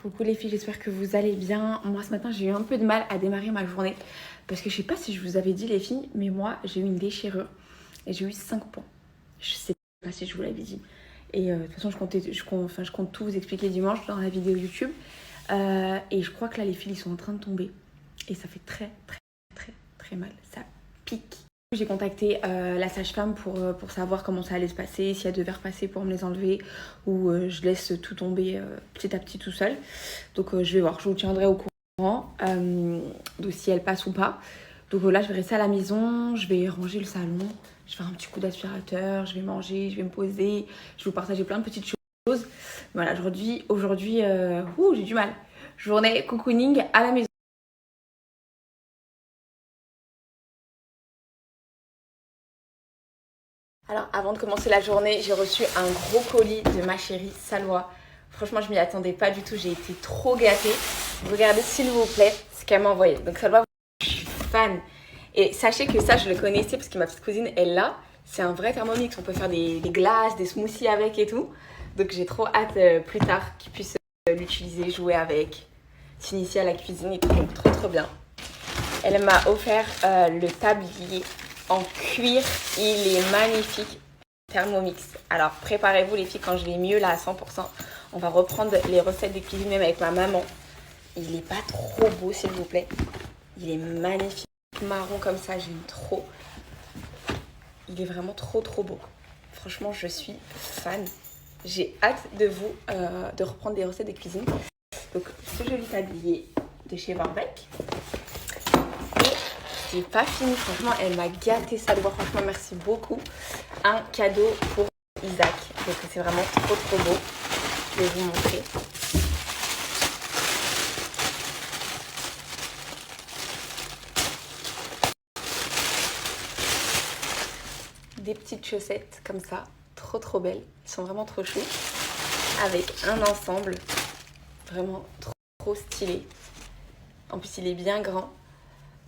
Coucou les filles, j'espère que vous allez bien. Moi ce matin j'ai eu un peu de mal à démarrer ma journée parce que je sais pas si je vous avais dit les filles, mais moi j'ai eu une déchirure et j'ai eu 5 points. Je sais pas si je vous l'avais dit. Et de toute façon je compte tout vous expliquer dimanche dans la vidéo YouTube. Et je crois que là les filles ils sont en train de tomber et ça fait très mal, ça pique. J'ai contacté la sage-femme pour savoir comment ça allait se passer, si elle devait repasser pour me les enlever ou je laisse tout tomber petit à petit tout seul. Donc je vais voir, je vous tiendrai au courant de si elle passe ou pas. Donc là je vais rester à la maison, je vais ranger le salon, je vais faire un petit coup d'aspirateur, je vais manger, je vais me poser, je vais vous partager plein de petites choses. Voilà, aujourd'hui j'ai du mal. Journée cocooning à la maison. Alors avant de commencer la journée, j'ai reçu un gros colis de ma chérie Salwa. Franchement, je m'y attendais pas du tout, j'ai été trop gâtée. Regardez s'il vous plaît ce qu'elle m'a envoyé. Donc Salwa, je suis fan. Et sachez que ça, je le connaissais parce que ma petite cousine, elle l'a. C'est un vrai Thermomix, on peut faire des glaces, des smoothies avec et tout. Donc j'ai trop hâte plus tard qu'ils puissent l'utiliser, jouer avec, s'initier à la cuisine et tout. Donc trop bien. Elle m'a offert le tablier en cuir. Il est magnifique. Thermomix. Alors préparez-vous les filles quand je vais mieux là à 100%. On va reprendre les recettes de cuisine même avec ma maman. Il est pas trop beau s'il vous plaît. Il est magnifique. Marron comme ça, j'aime trop. Il est vraiment trop beau. Franchement, je suis fan. J'ai hâte de reprendre des recettes de cuisine. Donc ce joli tablier de chez Vorbeck. C'est pas fini, franchement, elle m'a gâtée, ça doit, franchement, merci beaucoup. Un cadeau pour Isaac, donc c'est vraiment trop beau. Je vais vous montrer. Des petites chaussettes comme ça, trop belles, ils sont vraiment trop chou. Avec un ensemble vraiment trop stylé. En plus, il est bien grand.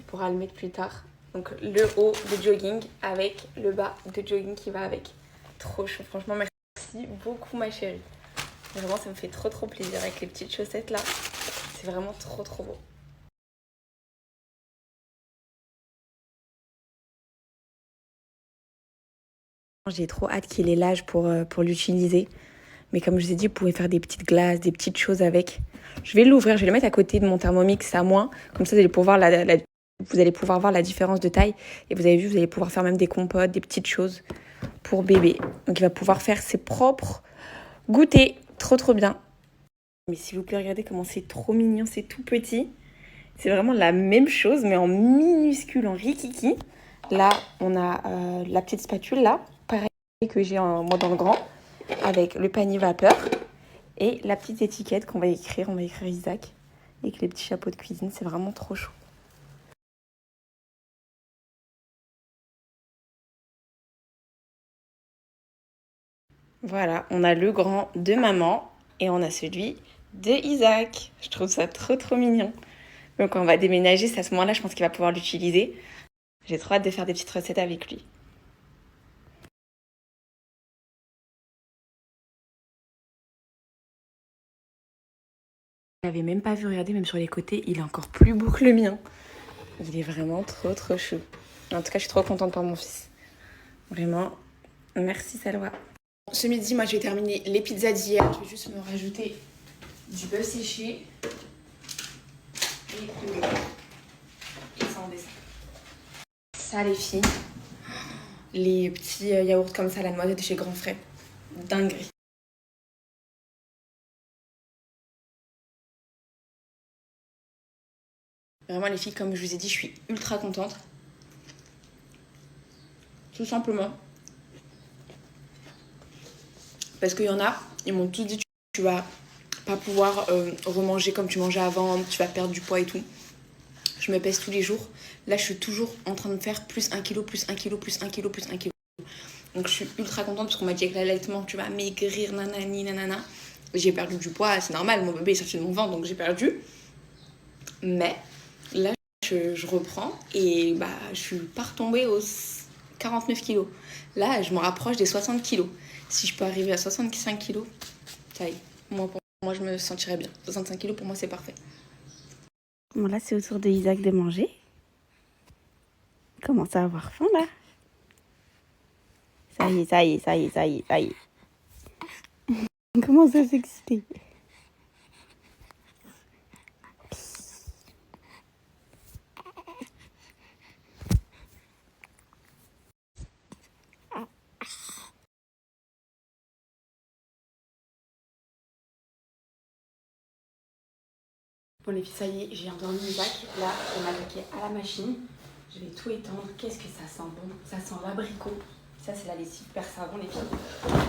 On pourra le mettre plus tard. Donc le haut de jogging avec le bas de jogging qui va avec. Trop chaud, franchement merci beaucoup ma chérie. Vraiment ça me fait trop plaisir avec les petites chaussettes là. C'est vraiment trop beau. J'ai trop hâte qu'il ait l'âge pour l'utiliser. Mais comme je vous ai dit, vous pouvez faire des petites glaces, des petites choses avec. Je vais l'ouvrir, je vais le mettre à côté de mon Thermomix à moins. Comme ça, vous allez pouvoir vous allez pouvoir voir la différence de taille. Et vous avez vu, vous allez pouvoir faire même des compotes, des petites choses pour bébé. Donc il va pouvoir faire ses propres goûters. Trop bien. Mais s'il vous plaît, regardez comment c'est trop mignon, c'est tout petit. C'est vraiment la même chose, mais en minuscule, en rikiki. Là, on a la petite spatule, là, pareil que j'ai moi dans le grand, avec le panier vapeur et la petite étiquette qu'on va écrire. On va écrire Isaac, avec les petits chapeaux de cuisine. C'est vraiment trop chaud. Voilà, on a le grand de maman et on a celui de Isaac. Je trouve ça trop mignon. Donc on va déménager, c'est à ce moment-là, je pense qu'il va pouvoir l'utiliser. J'ai trop hâte de faire des petites recettes avec lui. Je l'avais même pas vu, regarder, même sur les côtés, il est encore plus beau que le mien. Il est vraiment trop chou. En tout cas, je suis trop contente pour mon fils. Vraiment, merci Salwa. Ce midi, moi, je vais terminer les pizzas d'hier. Je vais juste me rajouter du bœuf séché et de l'eau. Et ça en dessert. Ça, les filles. Les petits yaourts comme ça, la noisette de chez Grand Frais. Dinguerie. Vraiment, les filles, comme je vous ai dit, je suis ultra contente. Tout simplement. Parce qu'il y en a, ils m'ont tous dit tu vas pas pouvoir remanger comme tu mangeais avant, tu vas perdre du poids et tout. Je me pèse tous les jours. Là, je suis toujours en train de faire plus 1 kg, plus 1 kg, plus 1 kg, plus 1 kg. Donc, je suis ultra contente parce qu'on m'a dit avec l'allaitement, tu vas maigrir, nanani, nanana. J'ai perdu du poids, c'est normal. Mon bébé est sorti de mon ventre, donc j'ai perdu. Mais là, je reprends et bah, je suis pas retombée aux 49 kg. Là, je me rapproche des 60 kg. Si je peux arriver à 65 kg, ça y est. Pour moi, je me sentirais bien. 65 kg, pour moi, c'est parfait. Bon, là, c'est au tour de Isaac de manger. Il commence à avoir faim, là. Ça y est, ça y est, ça y est, ça y est, ça y est. Il commence à s'exciter. Bon les filles, ça y est, j'ai endormi Isaac. Là, on m'a attaqué à la machine. Je vais tout étendre. Qu'est-ce que ça sent bon? Ça sent l'abricot. Ça, c'est la lessive hyper savon, les filles,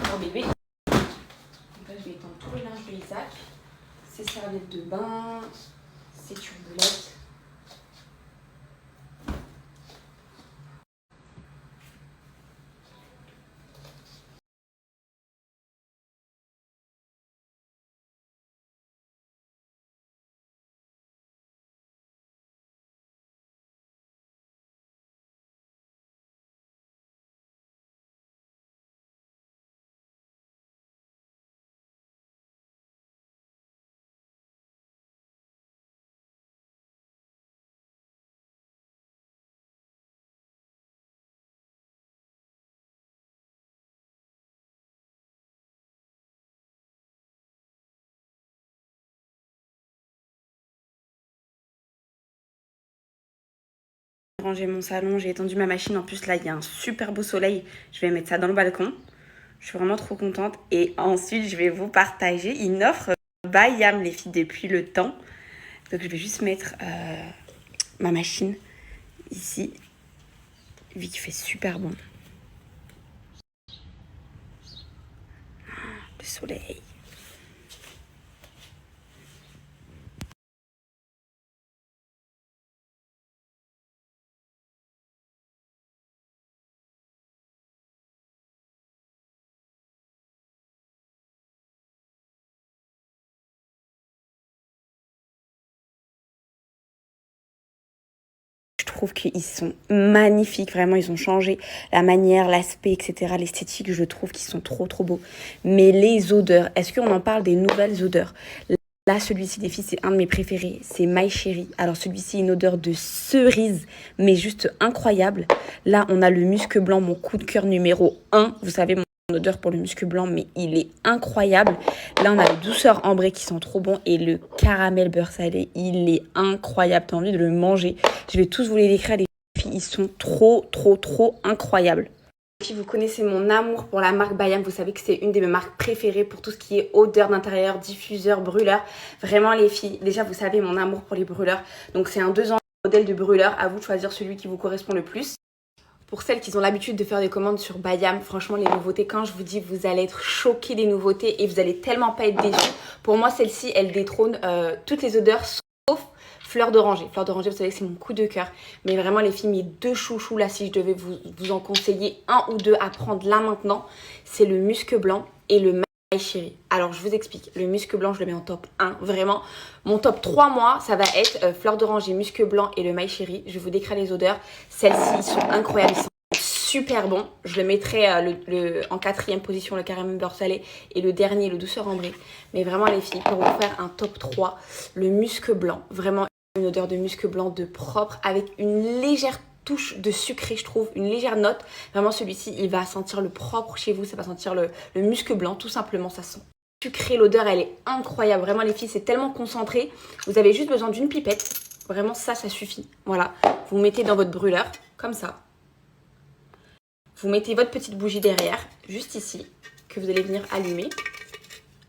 pour bébé. Donc là, je vais étendre tout le linge de Isaac. Ses serviettes de bain, ses turboulettes. J'ai rangé mon salon, j'ai étendu ma machine. En plus, là, il y a un super beau soleil. Je vais mettre ça dans le balcon. Je suis vraiment trop contente. Et ensuite, je vais vous partager une offre Bayam, les filles, depuis le temps. Donc, je vais juste mettre ma machine ici, vu qu'il fait super bon. Le soleil. Je trouve qu'ils sont magnifiques, vraiment, ils ont changé la manière, l'aspect, etc. L'esthétique, je trouve qu'ils sont trop, trop beaux. Mais les odeurs, est-ce qu'on en parle des nouvelles odeurs? Là, celui-ci, des filles, c'est un de mes préférés, c'est My Cherry. Alors, celui-ci, une odeur de cerise, mais juste incroyable. Là, on a le musc blanc, mon coup de cœur numéro 1. Vous savez, mon odeur pour le musc blanc, mais il est incroyable. Là, on a le douceur ambré qui sont trop bons et le caramel beurre salé, il est incroyable. T'as envie de le manger. Je vais tous vous les décrire, les filles, ils sont trop, trop, trop incroyables. Si vous connaissez mon amour pour la marque Bayam, vous savez que c'est une de mes marques préférées pour tout ce qui est odeur d'intérieur, diffuseur, brûleur. Vraiment les filles, déjà vous savez mon amour pour les brûleurs. Donc c'est un 2 ans modèle de brûleur, à vous de choisir celui qui vous correspond le plus. Pour celles qui ont l'habitude de faire des commandes sur Bayam, franchement les nouveautés, quand je vous dis, vous allez être choqués des nouveautés et vous allez tellement pas être déçus. Pour moi celle-ci, elle détrône toutes les odeurs sauf fleur d'oranger. Fleur d'oranger, vous savez que c'est mon coup de cœur. Mais vraiment les filles, mes deux chouchous là, si je devais vous en conseiller un ou deux à prendre là maintenant, c'est le musc blanc et le My Cherry. Alors je vous explique, le musc blanc je le mets en top 1, vraiment. Mon top 3 mois, ça va être fleur d'oranger, musc blanc et le My Cherry. Je vous décris les odeurs, celles-ci sont incroyables, ils sont super bons. Je le mettrai en 4e position, le caramel beurre salé, et le dernier, le douceur ambré. Mais vraiment les filles, pour vous faire un top 3, le musc blanc, vraiment une odeur de musc blanc de propre avec une légère touche de sucré, je trouve, une légère note. Vraiment celui-ci, il va sentir le propre chez vous, ça va sentir le musc blanc, tout simplement, ça sent sucré. L'odeur, elle est incroyable. Vraiment les filles, c'est tellement concentré. Vous avez juste besoin d'une pipette. Vraiment ça suffit. Voilà, vous mettez dans votre brûleur, comme ça. Vous mettez votre petite bougie derrière, juste ici, que vous allez venir allumer.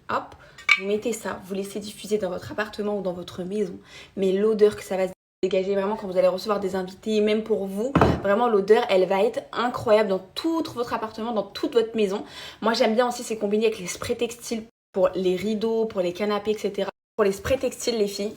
Hop, vous mettez ça, vous laissez diffuser dans votre appartement ou dans votre maison. Mais l'odeur que ça va se dégager vraiment quand vous allez recevoir des invités, même pour vous, vraiment l'odeur, elle va être incroyable dans tout votre appartement, dans toute votre maison. Moi, j'aime bien aussi, c'est combiné avec les sprays textiles pour les rideaux, pour les canapés, etc. Pour les sprays textiles, les filles,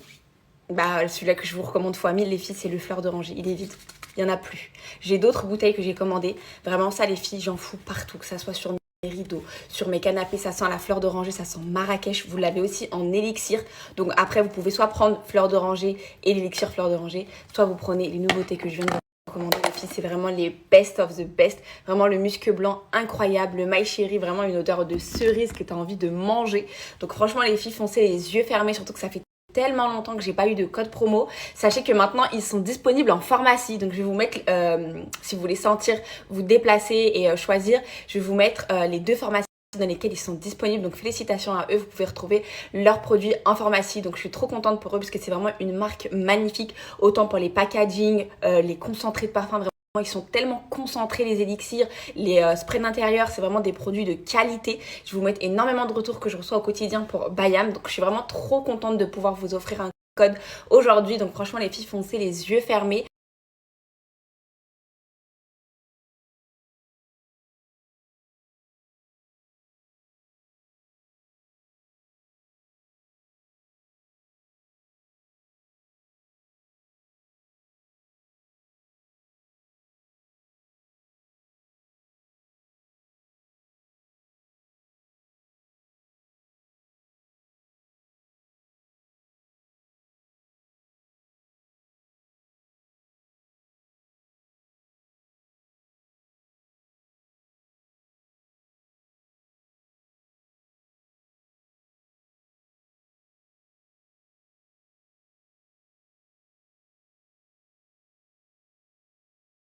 Bah, celui-là que je vous recommande fois 1000, les filles, c'est le fleur d'oranger. Il est vide. Il n'y en a plus. J'ai d'autres bouteilles que j'ai commandées. Vraiment, ça, les filles, j'en fous partout. Que ça soit sur mes rideaux, sur mes canapés, ça sent la fleur d'oranger, ça sent Marrakech. Vous l'avez aussi en élixir. Donc après, vous pouvez soit prendre fleur d'oranger et l'élixir fleur d'oranger, soit vous prenez les nouveautés que je viens de vous recommander. Les filles, c'est vraiment les best of the best. Vraiment le musc blanc incroyable, le maï chéri, vraiment une odeur de cerise que tu as envie de manger. Donc franchement, les filles, foncez les yeux fermés, surtout que ça fait tellement longtemps que j'ai pas eu de code promo. Sachez que maintenant ils sont disponibles en pharmacie, donc je vais vous mettre si vous voulez sentir, vous déplacer et choisir, je vais vous mettre les 2 pharmacies dans lesquelles ils sont disponibles, donc félicitations à eux, vous pouvez retrouver leurs produits en pharmacie. Donc je suis trop contente pour eux parce que c'est vraiment une marque magnifique, autant pour les packaging, les concentrés de parfum, vraiment ils sont tellement concentrés, les élixirs, les sprays d'intérieur, c'est vraiment des produits de qualité. Je vais vous mettre énormément de retours que je reçois au quotidien pour Bayam. Donc je suis vraiment trop contente de pouvoir vous offrir un code aujourd'hui. Donc franchement les filles, foncez les yeux fermés.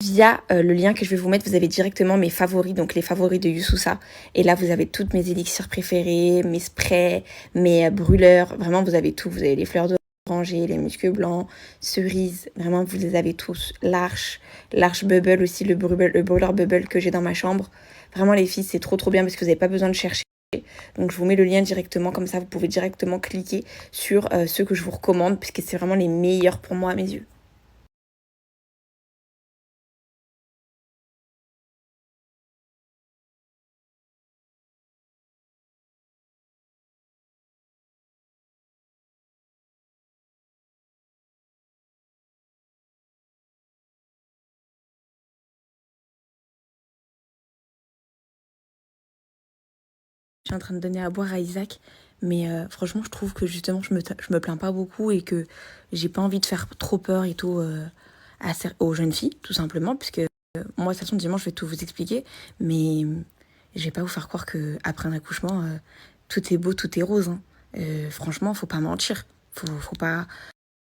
Via le lien que je vais vous mettre, vous avez directement mes favoris, donc les favoris de Youssousa. Et là, vous avez toutes mes élixirs préférés, mes sprays, mes brûleurs. Vraiment, vous avez tout. Vous avez les fleurs d'oranger, les muscs blancs, cerises. Vraiment, vous les avez tous. L'arche bubble aussi, le brûleur bubble que j'ai dans ma chambre. Vraiment, les filles, c'est trop bien parce que vous n'avez pas besoin de chercher. Donc, je vous mets le lien directement. Comme ça, vous pouvez directement cliquer sur ceux que je vous recommande puisque c'est vraiment les meilleurs pour moi à mes yeux. Je suis en train de donner à boire à Isaac, mais franchement, je trouve que justement, je me plains pas beaucoup et que j'ai pas envie de faire trop peur et tout aux jeunes filles, tout simplement, puisque moi, de toute façon, dimanche, je vais tout vous expliquer, mais je vais pas vous faire croire que après un accouchement, tout est beau, tout est rose. Hein. Franchement, faut pas mentir, faut pas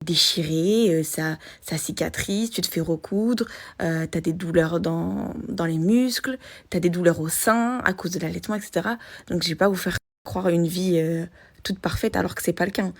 déchirer, ça cicatrise, tu te fais recoudre, t'as des douleurs dans les muscles, t'as des douleurs au sein à cause de l'allaitement, etc. Donc je vais pas vous faire croire une vie toute parfaite alors que c'est pas le cas.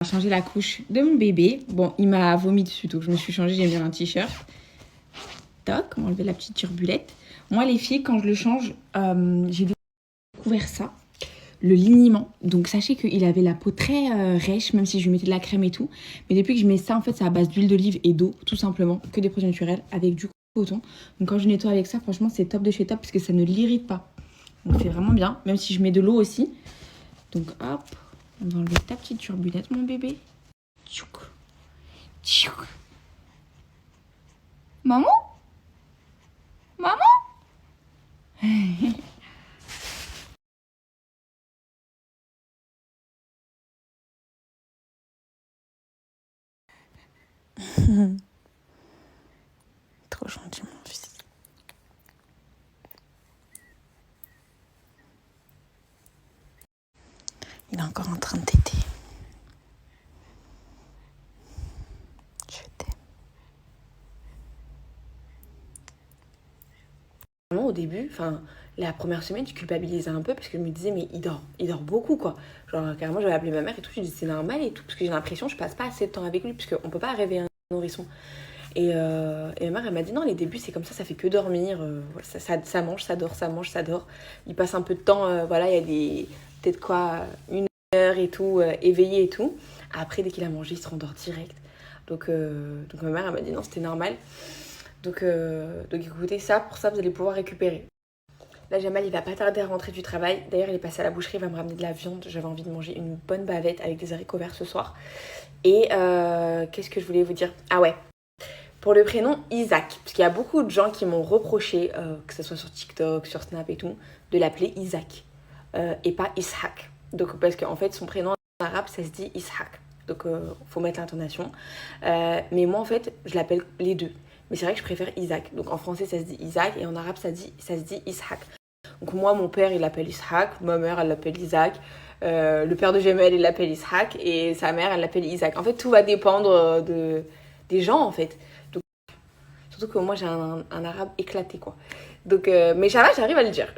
Changer la couche de mon bébé. Bon, il m'a vomi dessus, donc je me suis changée, j'ai mis un t-shirt. Toc, on va enlever la petite turbulette. Moi, les filles, quand je le change, j'ai découvert ça. Le liniment. Donc sachez qu'il avait la peau très rêche, même si je lui mettais de la crème et tout. Mais depuis que je mets ça, en fait, c'est à base d'huile d'olive et d'eau, tout simplement, que des produits naturels, avec du coton. Donc quand je nettoie avec ça, franchement, c'est top de chez top, parce que ça ne l'irrite pas. Donc c'est vraiment bien, même si je mets de l'eau aussi. Donc hop, on va enlever ta petite turbulette, mon bébé. Tchouk. Tchouk. Maman? Maman? Trop gentil, mon fils. Il est encore en train de téter. Je t'aime. au début, enfin, la première semaine, je culpabilisais un peu parce que je me disais, mais il dort beaucoup, quoi. Genre, carrément, j'avais appelé ma mère et tout, je lui disais, c'est normal et tout, parce que j'ai l'impression que je passe pas assez de temps avec lui, parce qu'on peut pas rêver un nourrisson. Et ma mère, elle m'a dit, non, les débuts, c'est comme ça fait que dormir, ça mange, ça dort, ça mange, ça dort. Il passe un peu de temps, voilà, il y a peut-être quoi, une heure et tout, éveillé et tout. Après, dès qu'il a mangé, il se rendort direct. Donc ma mère, elle m'a dit, non, c'était normal. Donc écoutez, pour ça, vous allez pouvoir récupérer. Là, Jamal, il va pas tarder à rentrer du travail. D'ailleurs, il est passé à la boucherie, il va me ramener de la viande. J'avais envie de manger une bonne bavette avec des haricots verts ce soir. Et qu'est-ce que je voulais vous dire? Ah ouais, pour le prénom Isaac. Parce qu'il y a beaucoup de gens qui m'ont reproché, que ce soit sur TikTok, sur Snap et tout, de l'appeler Isaac et pas Ishaq. Donc, parce qu'en fait, son prénom en arabe, ça se dit Ishaq. Donc, faut mettre l'intonation. Mais moi, en fait, je l'appelle les deux. Mais c'est vrai que je préfère Isaac. Donc en français, ça se dit Isaac et en arabe, ça se dit Ishaq. Donc moi, mon père, il l'appelle Ishaq. Ma mère, elle l'appelle Isaac. Le père de Jamel, il l'appelle Ishaq. Et sa mère, elle l'appelle Isaac. En fait, tout va dépendre des gens, en fait. Donc, surtout que moi, j'ai un arabe éclaté, quoi. Donc, mais ça va, j'arrive à le dire.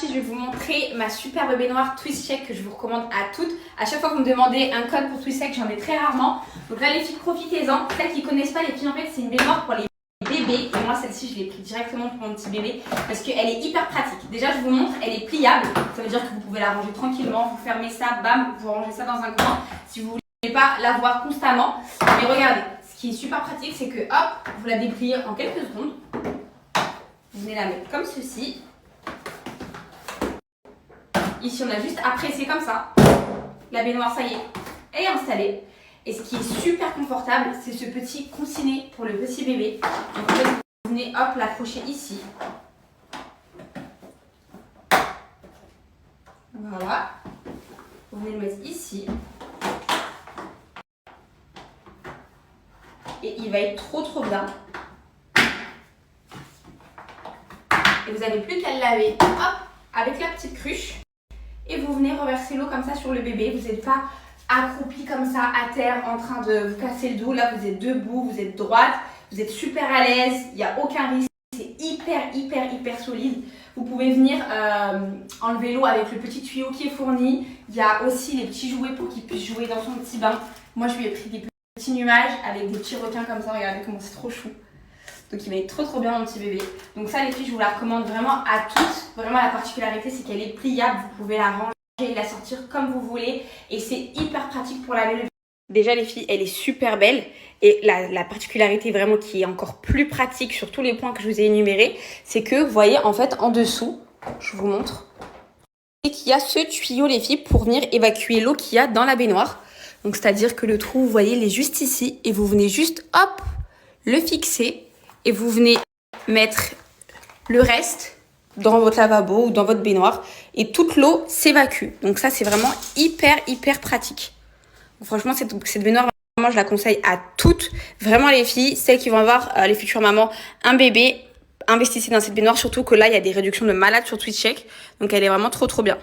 Je vais vous montrer ma superbe baignoire Twist Check que je vous recommande à toutes. À chaque fois que vous me demandez un code pour Twist Check, j'en ai très rarement. Donc là, les filles, profitez-en. Celles qui ne connaissent pas, les filles, en fait, c'est une baignoire pour les bébés. Et moi, celle-ci, je l'ai pris directement pour mon petit bébé parce qu'elle est hyper pratique. Déjà, je vous montre, elle est pliable. Ça veut dire que vous pouvez la ranger tranquillement. Vous fermez ça, bam, vous rangez ça dans un coin si vous ne voulez pas la voir constamment. Mais regardez, ce qui est super pratique, c'est que hop, vous la dépliez en quelques secondes. Vous venez la mettre comme ceci. Ici, on a juste à presser comme ça. La baignoire, ça y est, elle est installée. Et ce qui est super confortable, c'est ce petit coussinet pour le petit bébé. Donc, en fait, vous venez, hop, l'accrocher ici. Voilà. Vous venez le mettre ici. Et il va être trop bien. Et vous n'avez plus qu'à le laver, hop, avec la petite cruche. Et vous venez reverser l'eau comme ça sur le bébé. Vous n'êtes pas accroupi comme ça à terre en train de vous casser le dos. Là, vous êtes debout, vous êtes droite, vous êtes super à l'aise. Il n'y a aucun risque. C'est hyper solide. Vous pouvez venir enlever l'eau avec le petit tuyau qui est fourni. Il y a aussi les petits jouets pour qu'il puisse jouer dans son petit bain. Moi, je lui ai pris des petits nuages avec des petits requins comme ça. Regardez comment c'est trop chou. Donc il va être trop bien mon petit bébé. Donc ça les filles, je vous la recommande vraiment à toutes. Vraiment la particularité c'est qu'elle est pliable. Vous pouvez la ranger et la sortir comme vous voulez. Et c'est hyper pratique pour laver le bébé. Déjà les filles, elle est super belle. Et la particularité vraiment qui est encore plus pratique sur tous les points que je vous ai énumérés, c'est que vous voyez en fait en dessous, je vous montre, et qu'il y a ce tuyau les filles pour venir évacuer l'eau qu'il y a dans la baignoire. Donc c'est-à-dire que le trou, vous voyez, il est juste ici. Et vous venez juste hop, le fixer. Et vous venez mettre le reste dans votre lavabo ou dans votre baignoire. Et toute l'eau s'évacue. Donc ça, c'est vraiment hyper pratique. Donc, franchement, cette baignoire, vraiment, je la conseille à toutes. Vraiment, les filles, celles qui vont avoir, les futures mamans, un bébé, investissez dans cette baignoire. Surtout que là, il y a des réductions de malades sur Twitch Check. Donc elle est vraiment trop bien.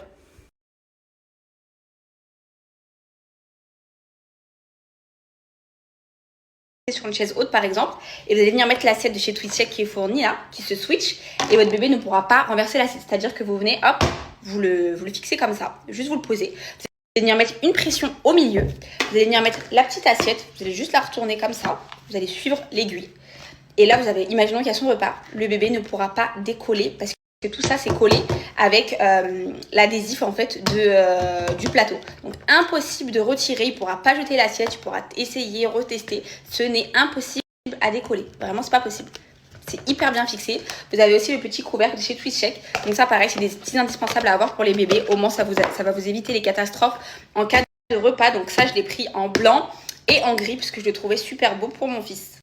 Sur une chaise haute par exemple et vous allez venir mettre l'assiette de chez Twist Check qui est fournie là, qui se switch et votre bébé ne pourra pas renverser l'assiette, c'est-à-dire que vous venez hop, vous le fixez comme ça, juste vous le posez, vous allez venir mettre une pression au milieu, vous allez venir mettre la petite assiette, vous allez juste la retourner comme ça, vous allez suivre l'aiguille et là vous avez, imaginons qu'il y a son repas, le bébé ne pourra pas décoller parce que tout ça c'est collé avec l'adhésif en fait du plateau. Donc impossible de retirer, il ne pourra pas jeter l'assiette, il pourra essayer, retester. Ce n'est impossible à décoller. Vraiment c'est pas possible. C'est hyper bien fixé. Vous avez aussi le petit couvercle de chez Twist Check. Donc ça pareil, c'est des petits indispensables à avoir pour les bébés. Au moins ça va vous éviter les catastrophes en cas de repas. Donc ça je l'ai pris en blanc et en gris parce que je le trouvais super beau pour mon fils.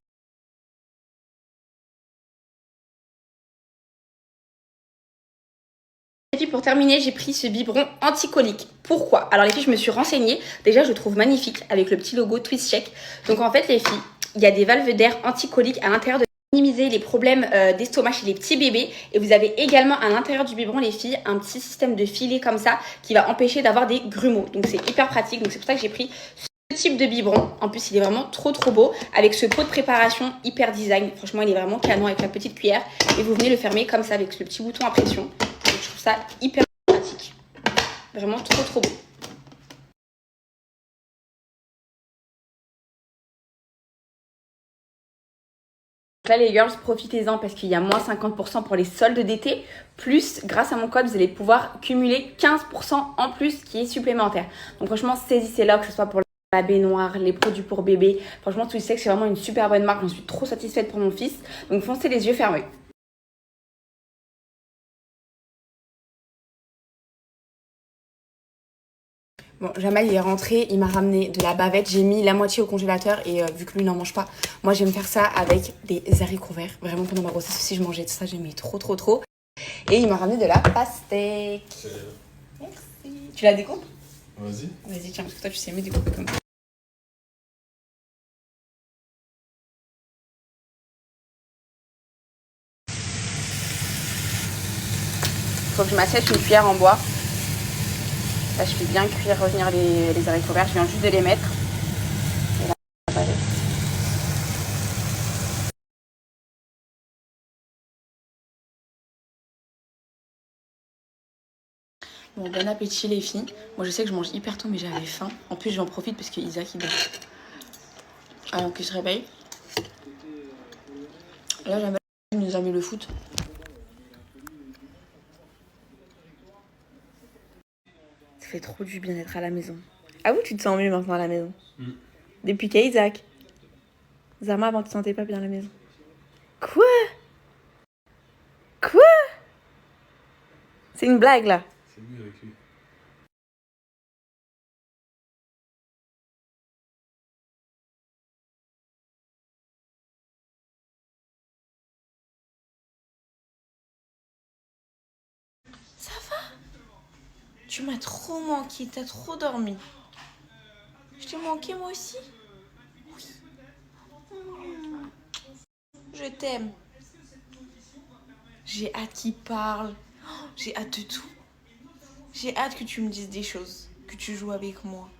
Et puis pour terminer, j'ai pris ce biberon anti-colique. Pourquoi? Alors les filles, je me suis renseignée. Déjà, je le trouve magnifique avec le petit logo Twist Check. Donc en fait, les filles, il y a des valves d'air anti-colique à l'intérieur de minimiser les problèmes d'estomac chez les petits bébés. Et vous avez également à l'intérieur du biberon, les filles, un petit système de filet comme ça qui va empêcher d'avoir des grumeaux. Donc c'est hyper pratique. Donc c'est pour ça que j'ai pris ce type de biberon. En plus, il est vraiment trop beau avec ce pot de préparation hyper design. Franchement, il est vraiment canon avec la petite cuillère. Et vous venez le fermer comme ça avec le petit bouton à pression. Donc je trouve ça hyper pratique. Vraiment trop beau. Là les girls, profitez-en parce qu'il y a moins 50% pour les soldes d'été. Plus, grâce à mon code, vous allez pouvoir cumuler 15% en plus qui est supplémentaire. Donc franchement, saisissez-la, que ce soit pour la baignoire, les produits pour bébé. Franchement, Twist Check, c'est vraiment une super bonne marque. J'en suis trop satisfaite pour mon fils. Donc foncez les yeux fermés. Bon, Jamal il est rentré, il m'a ramené de la bavette, j'ai mis la moitié au congélateur et vu que lui n'en mange pas, moi j'aime faire ça avec des haricots verts. Vraiment pendant ma grossesse aussi je mangeais de ça, j'aimais trop. Et il m'a ramené de la pastèque. Merci. Tu la découpes? Vas-y. Vas-y tiens, parce que toi tu sais mieux découper comme ça. Faut que je m'assiette une cuillère en bois. Là, je fais bien cuire, revenir les haricots verts. Je viens juste de les mettre. Et là, bon, bon appétit les filles. Moi, je sais que je mange hyper tôt, mais j'avais faim. En plus, j'en profite parce que Isaac, il dort. Alors que je réveille. Là, Jamal, il nous a mis le foot. Ça fait trop du bien d'être à la maison. Ah oui, tu te sens mieux maintenant à la maison? Depuis qu'Isaac. Zama, avant, tu te sentais pas bien à la maison. Quoi? C'est une blague, là. C'est mieux avec lui. Ça va? Tu m'as trop manqué, t'as trop dormi. Je t'ai manqué moi aussi? Oui. Je t'aime. J'ai hâte qu'il parle. J'ai hâte de tout. J'ai hâte que tu me dises des choses, que tu joues avec moi.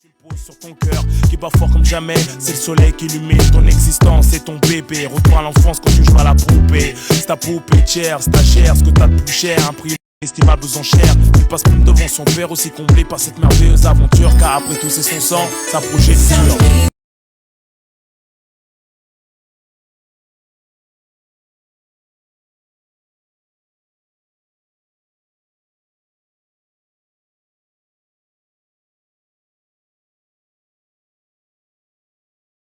Tu le poses sur ton cœur, qui bat fort comme jamais. C'est le soleil qui illumine ton existence et ton bébé. Retour à l'enfance quand tu joues à la poupée. C'est ta poupée chère, c'est ta chair, ce que t'as de plus cher. Un prix estimable aux enchères. Il passe même devant son père, aussi comblé par cette merveilleuse aventure. Car après tout c'est son sang, sa progéniture.